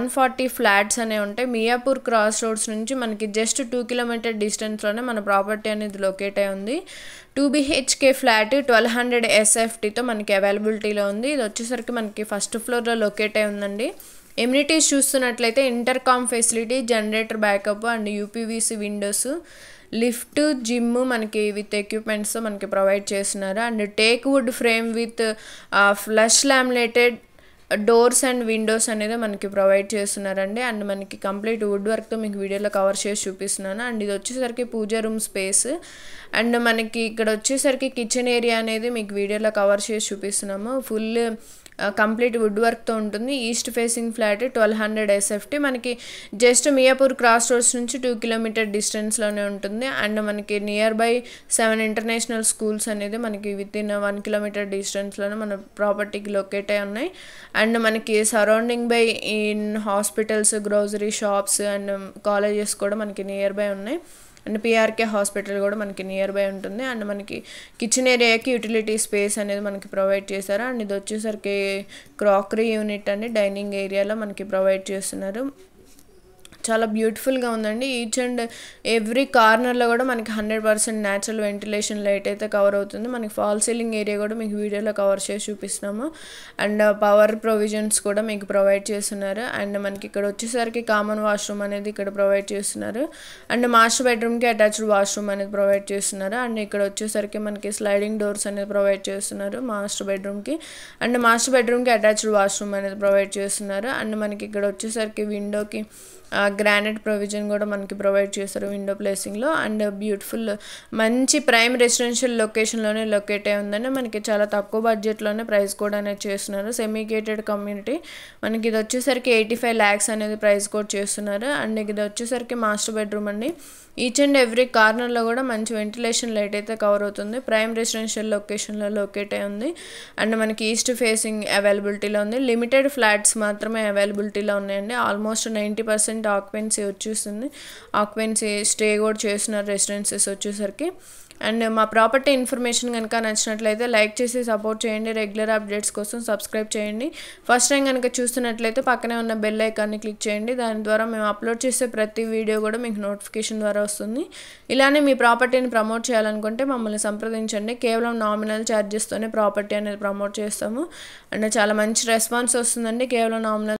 140 flats అనేవి ఉంటాయి. Miyapur cross roads నుంచి మనకి జస్ట్ 2 కిలోమీటర్ డిస్టెన్స్లోనే మన ప్రాపర్టీ అనేది లొకేట్ అయి ఉంది. 2 BHK ఫ్లాట్ 1200 SFTతో మనకి అవైలబిలిటీలో ఉంది. ఇది వచ్చేసరికి మనకి ఫస్ట్ ఫ్లోర్లో లొకేట్ అయి ఉందండి. ఎమ్యూనిటీస్ చూస్తున్నట్లయితే intercom facility, generator backup and UPVC Windows, lift, gym మనకి విత్ ఎక్విప్మెంట్స్తో మనకి ప్రొవైడ్ చేస్తున్నారు. And teak wood frame with flush laminated doors and Windows అనేది మనకి ప్రొవైడ్ చేస్తున్నారండి. అండ్ మనకి కంప్లీట్ వుడ్ వర్క్తో మీకు వీడియోలో కవర్ చేసి చూపిస్తున్నాను. అండ్ ఇది వచ్చేసరికి పూజా రూమ్ స్పేస్. అండ్ మనకి ఇక్కడ వచ్చేసరికి కిచెన్ ఏరియా అనేది మీకు వీడియోలో కవర్ చేసి చూపిస్తున్నాము. ఫుల్ కంప్లీట్ వుడ్ వర్క్తో ఉంటుంది. ఈస్ట్ ఫేసింగ్ ఫ్లాట్ 1200 SFT మనకి జస్ట్ మియాపూర్ క్రాస్ రోడ్స్ నుంచి 2 కిలోమీటర్ డిస్టెన్స్లోనే ఉంటుంది. అండ్ మనకి నియర్ బై 7 ఇంటర్నేషనల్ స్కూల్స్ అనేది మనకి విత్ ఇన్ 1 కిలోమీటర్ డిస్టెన్స్లోనే మన ప్రాపర్టీకి లొకేట్ అయి ఉన్నాయి. అండ్ మనకి surrounding by in hospitals, grocery shops and colleges కూడా మనకి నియర్ బై ఉన్నాయి. అండ్ PRK హాస్పిటల్ కూడా మనకి నియర్ బై ఉంటుంది. అండ్ మనకి కిచెన్ ఏరియాకి యూటిలిటీ స్పేస్ అనేది మనకి ప్రొవైడ్ చేశారు. అండ్ ఇది వచ్చేసరికి క్రాకరీ యూనిట్ అండి డైనింగ్ ఏరియాలో మనకి ప్రొవైడ్ చేస్తున్నారు. చాలా బ్యూటిఫుల్గా ఉందండి. ఈచ్ అండ్ ఎవ్రీ కార్నర్లో కూడా మనకి 100% న్యాచురల్ వెంటిలేషన్ లైట్ అయితే కవర్ అవుతుంది. మనకి ఫాల్ సీలింగ్ ఏరియా కూడా మీకు వీడియోలో కవర్ చేసి చూపిస్తున్నాము. అండ్ పవర్ ప్రొవిజన్స్ కూడా మీకు ప్రొవైడ్ చేస్తున్నారు. అండ్ మనకి ఇక్కడ వచ్చేసరికి కామన్ వాష్రూమ్ అనేది ఇక్కడ ప్రొవైడ్ చేస్తున్నారు. అండ్ మాస్టర్ బెడ్రూమ్కి అటాచ్డ్ వాష్రూమ్ అనేది ప్రొవైడ్ చేస్తున్నారు. అండ్ ఇక్కడ వచ్చేసరికి మనకి స్లైడింగ్ డోర్స్ అనేది ప్రొవైడ్ చేస్తున్నారు మాస్టర్ బెడ్రూమ్కి. అండ్ మాస్టర్ బెడ్రూమ్కి అటాచ్డ్ వాష్రూమ్ అనేది ప్రొవైడ్ చేస్తున్నారు. అండ్ మనకి ఇక్కడ వచ్చేసరికి విండోకి గ్రానైట్ ప్రొవిజన్ కూడా మనకి ప్రొవైడ్ చేస్తారు విండో ప్లేసింగ్లో. అండ్ బ్యూటిఫుల్ మంచి ప్రైమ్ రెసిడెన్షియల్ లొకేషన్లోనే లొకేట్ అయి ఉందండి. మనకి చాలా తక్కువ బడ్జెట్లోనే ప్రైస్ కూడా అనేది చేస్తున్నారు. సెమీ గేటెడ్ కమ్యూనిటీ మనకి ఇది వచ్చేసరికి 85 lakhs అనేది ప్రైస్ కూడా చేస్తున్నారు. అండ్ ఇది వచ్చేసరికి మాస్టర్ బెడ్రూమ్ అండి. ఈచ్ అండ్ ఎవ్రీ కార్నర్లో కూడా మంచి వెంటిలేషన్ లైట్ అయితే కవర్ అవుతుంది. ప్రైమ్ రెసిడెన్షియల్ లొకేషన్లో లొకేట్ అయి ఉంది. అండ్ మనకి ఈస్ట్ ఫేసింగ్ అవైలబిలిటీలో ఉంది. లిమిటెడ్ ఫ్లాట్స్ మాత్రమే అవైలబిలిటీలో ఉన్నాయండి. ఆల్మోస్ట్ 90% ఆక్యుపెన్సీ వచ్చేస్తుంది. ఆక్యుపెన్సీ స్టే కూడా చేస్తున్నారు రెసిడెన్సెస్ వచ్చేసరికి. అండ్ మా ప్రాపర్టీ ఇన్ఫర్మేషన్ కనుక నచ్చినట్లయితే లైక్ చేసి సపోర్ట్ చేయండి. రెగ్యులర్ అప్డేట్స్ కోసం సబ్స్క్రైబ్ చేయండి. ఫస్ట్ టైం కనుక చూస్తున్నట్లయితే పక్కనే ఉన్న బెల్ ఐకాన్ని క్లిక్ చేయండి. దాని ద్వారా మేము అప్లోడ్ చేసే ప్రతి వీడియో కూడా మీకు నోటిఫికేషన్ ద్వారా వస్తుంది. ఇలానే మీ ప్రాపర్టీని ప్రమోట్ చేయాలనుకుంటే మమ్మల్ని సంప్రదించండి. కేవలం నామినల్ ఛార్జెస్తోనే ప్రాపర్టీ అనేది ప్రమోట్ చేస్తాము. అండ్ చాలా మంచి రెస్పాన్స్ వస్తుందండి కేవలం నామినల్